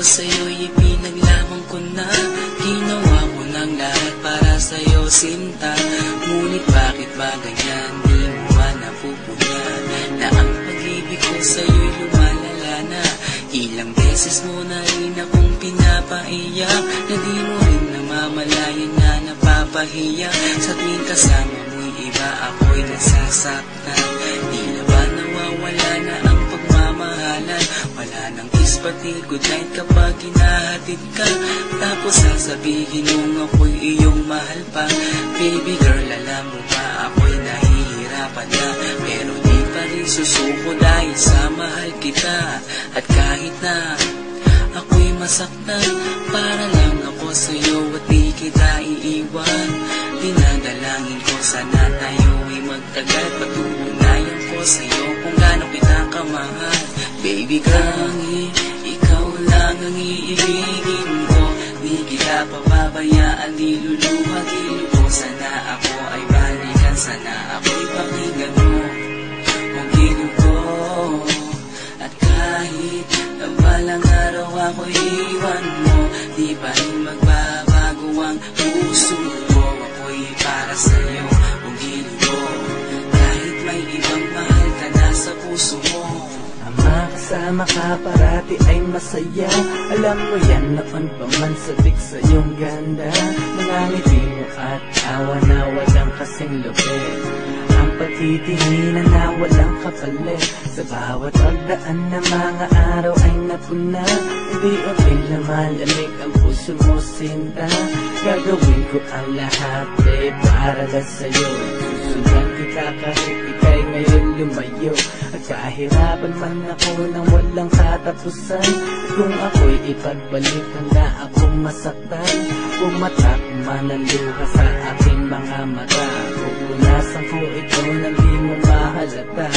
sa'yo'y ipinaglaban ko na. Ginawa ko ng lahat para sa'yo, sinta. Ngunit bakit ba ganyan? Di mo ba napupunan na ang pag-ibig ko sa'yo'y lumalala na? Ilang beses mo na rin akong pinapaiyak, na di mo rin namamalayan na napapahiya. Sa tuwing kasama mo'y iba, ako'y nasasaktan. Tila ba nawawala na ang pagmamahalan? Wala nang kiss pati good night kapag hinahatid ka. Tapos sasabihin mong ako'y iyong mahal pa. Baby girl, alam mo ba ako'y nahihirapan na, pero di pa rin susuko dahil sa mahal kita. At kahit na ako'y masaktan, para lang ako sa'yo at di kita iiwan. Dinadalangin ko sana tayo'y magtagal, patunayan ko sa'yo kung gaano kita kamahal. Baby girl, ikaw lang ang iibigin ko. Di kita pababayaan, di luluha, di luko. Sana ako ay balikan, sana ako'y pakinggan mo kung gino ko. At kahit na balang araw ako'y iwan mo, di pa rin magbabago ang puso ko. Ako'y para sa'yo kung gino ko, kahit may ibang mahal ka na sa puso mo. Kasama ka parati ay masaya. Alam mo yan, noon pa man sabik sa iyong ganda. Mga ngiti mo at awa na walang kasing lupit, ang pagtitinginan na walang kapalit. Sa bawat pagdaan na mga araw ay napuna, hindi okay na malamig ang puso mo, sinta. Gagawin ko ang lahat para lang sa'yo. Susundan kita kahit ika'y ngayon lumayo. At kahirapan man ako nang walang katapusan, kung ako'y ipagbalik handa akong masaktan. Pumatak man ang luha sa aking mga mata, pupunasan ko ito nang di mo mahalata,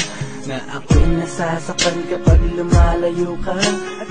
na ako'y nasasaktan kapag lumalayo ka. At